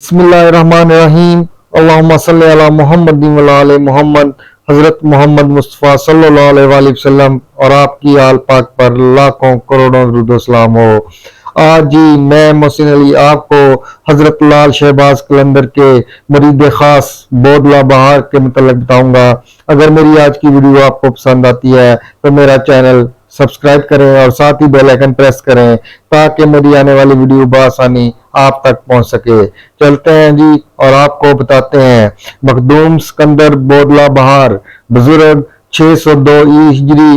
बिस्मिल्लाहिर्रहमानिर्रहीम। अल्लाहुम्मा सल्ली अला मुहम्मदिन व आले मोहम्मद। हजरत मोहम्मद मुस्तफ़ा सल्लल्लाहु अलैहि वसल्लम और आपकी आल पाक पर लाखों करोड़ों दुरूद सलाम हो। आज जी मैं मोहसिन अली आपको हजरत लाल शहबाज कलंदर के मुरीद खास बोदला बहार के मतलब बताऊंगा। अगर मेरी आज की वीडियो आपको पसंद आती है तो मेरा चैनल सब्सक्राइब करें और साथ ही बेल आइकन प्रेस करें ताकि मेरी आने वाली वीडियो बआसानी आप तक पहुंच सके। चलते हैं जी और आपको बताते हैं। मखदूम सिकंदर बोदला बहार बुजुर्ग 602 हिजरी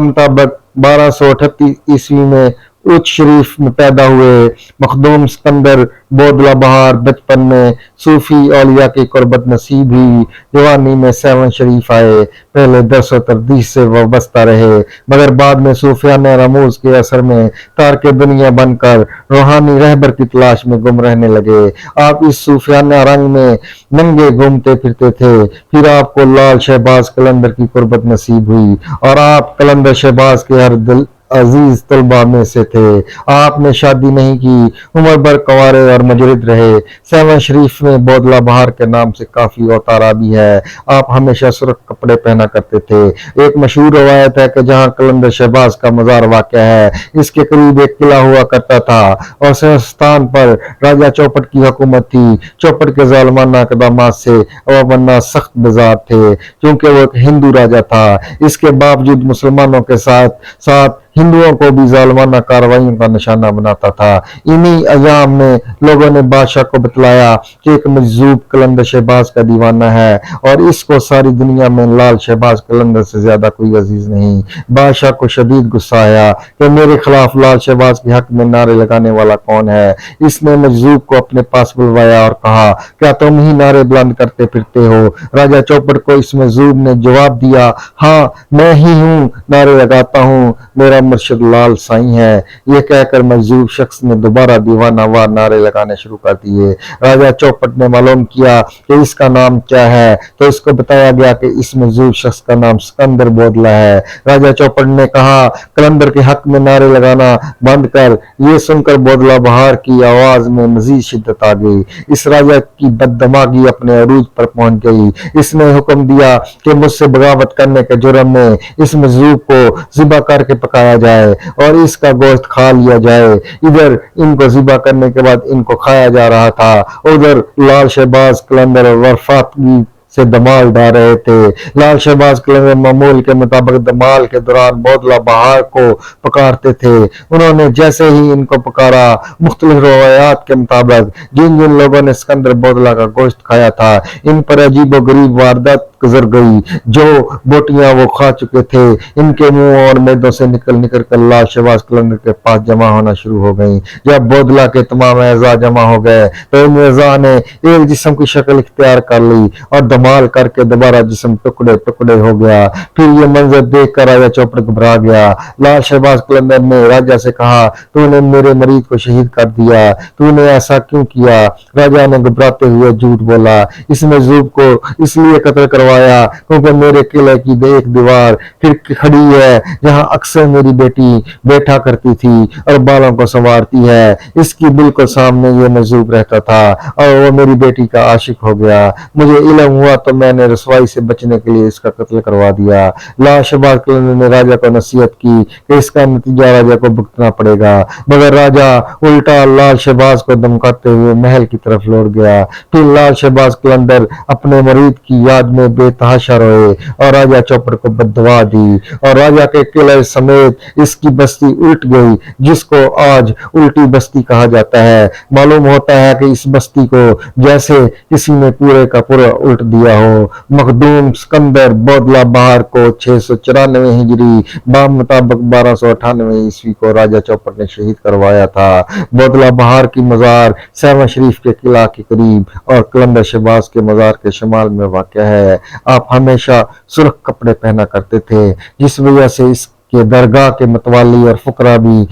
मुताबिक 1238 ईस्वी में उच शरीफ में पैदा हुए। मखदूम सिकंदर बोदला बहार बचपन में सूफी औलिया की कुर्बत नसीब हुई। जवानी में सेवन शरीफ आए। पहले दरस तरदीस से वाबस्ता रहे मगर बाद में सूफियाना रमूज के असर में तारक दुनिया बनकर रूहानी रहबर की तलाश में गुम रहने लगे। आप इस सूफियाना रंग में नंगे घूमते फिरते थे। फिर आपको लाल शहबाज कलंदर की कुर्बत नसीब हुई और आप कलंदर शहबाज के हर दिल अजीज तलबा में से थे। आपने शादी नहीं की, उम्र भर कंवारे और मुजरिद रहे। सेवन शरीफ में बोदला बहार के नाम से काफी औतारा भी है। आप हमेशा सुर्ख कपड़े पहना करते थे। एक मशहूर रवायत है कि जहाँ कलंदर शहबाज का मजार वाक़या है इसके करीब एक किला हुआ करता था और स्थान पर राजा चौपट की हुकूमत थी। चौपट के जालिमाना इक़दामात से अवामन्ना सख्त बेजार थे क्योंकि वो एक हिंदू राजा था। इसके बावजूद मुसलमानों के साथ साथ हिंदुओं को भी जालिमाना कार्रवाइयों का निशाना बनाता था। इन्हीं अयाम में लोगों ने बादशाह को बतलाया कि एक मजजूब कलंदर शहबाज का दीवाना है और इसको सारी दुनिया में लाल शहबाज कलंदर से ज्यादा कोई अजीज नहीं। बादशाह को शदीद गुस्सा आया कि मेरे खिलाफ लाल शहबाज के हक में नारे लगाने वाला कौन है। इसने मजजूब को अपने पास बुलवाया और कहा, क्या तुम ही नारे बुलंद करते फिरते हो? राजा चौपट को इस मजजूब ने जवाब दिया, हाँ मैं ही हूँ, नारे लगाता हूँ, मेरा मुर्शिद लाल साईं है। यह कहकर मजजूब शख्स ने दोबारा दीवाना वार नारे लगाने शुरू कर दिए। राजा चौपट ने मालूम किया कि इसका नाम क्या है तो इसको बताया गया कि इस मजजूब शख्स का नाम सिकंदर बोदला है। राजा चौपट ने कहा, कलंदर के हक में नारे लगाना बंद कर। ये सुनकर बोदला बहार की आवाज में मजीद शिद्दत आ गई। इस राजा की बददिमागी अपने अरूज पर पहुंच गई। इसने हुक्म दिया कि मुझसे बगावत करने के जुर्म में इस मजजूब को ज़िबा करके पकाया जाए और इसका गोश्त खा लिया जाए। इधर इनको ज़िबा करने के बाद इनको खाया जा रहा था, उधर लाल शहबाज कलंदर और वफाकी से दमाल डाल रहे थे। लाल शहबाज कलंदर मामूल के मुताबिक दमाल के दौरान बोदला बहार को पकारते थे। उन्होंने जैसे ही इनको पकारा मुख्तलिफ रवायात के मुताबिक जिन जिन लोगों ने सिकंदर बोदला का गोश्त खाया था इन पर अजीब गरीब वारदात गुजर गई। जो बोटियां वो खा चुके थे इनके मुंह और मैदों से निकल निकल कर लाल शहबाज कलंदर के पास जमा होना शुरू हो गई। जब बोदला के तमाम अज़ा जमा हो गए तो इन अज़ा ने एक जिस्म की शक्ल इख्तियार कर ली और धमाल करके दोबारा जिस्म टुकड़े टुकड़े हो गया। फिर ये मंजर देख कर राजा चौपट घबरा गया। लाल शहबाज कलंदर ने राजा से कहा, तूने मेरे मरीज को शहीद कर दिया, तूने ऐसा क्यों किया? राजा ने घबराते हुए झूठ बोला, इस मजलूम को इसलिए कत्ल करवाया क्योंकि मेरे किले की एक दीवार फिर खड़ी है जहां अक्सर मेरी बेटी बैठा करती थी और बालों को संवारती है। इसकी बिल्कुल सामने ये मजलूम रहता था और वो मेरी बेटी का आशिक हो गया। मुझे इल्म हुआ तो मैंने रसवाई से बचने के लिए इसका कत्ल करवा दिया। लाल शहबाज कलंदर ने राजा को नसीहत की कि इसका नतीजा राजा को भुगतना पड़ेगा, मगर राजा उल्टा लाल शहबाज को धमकाते हुए महल की तरफ लौट गया। फिर लाल शहबाज कलंदर अपने मरीद की याद में बेतहाशा रोए और राजा चौपट को बद्दुआ दी और राजा के किले समेत इसकी बस्ती उल्ट गई जिसको आज उल्टी बस्ती कहा जाता है। मालूम होता है कि इस बस्ती को जैसे किसी ने पूरे का पूरा उल्ट दिया हो। मखदूम सिकंदर बोदला बहार को 694 हिजरी मुताबिक 1298 ईस्वी को राजा चौपट ने शहीद करवाया था। बोदला बहार की मजार सेवन शरीफ के किला के करीब और कलंदर शहबाज के मजार के शमाल में वाक़या है। आप हमेशा सुर्ख कपड़े पहना करते थे जिस वजह से इसके दरगाह के मतवाली और फुकरा भी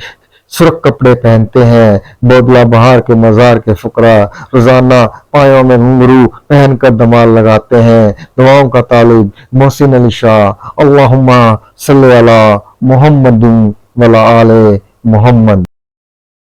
सुर्ख कपड़े पहनते हैं। बोदला बहार के मजार के फुकरा रोजाना पायों में घुंघरू पहनकर धमाल लगाते हैं। दुआओं का तालिब मोहसिन अली शाह। अल्लाहुम्मा सल्ली अला मुहम्मदिन व आले मोहम्मद।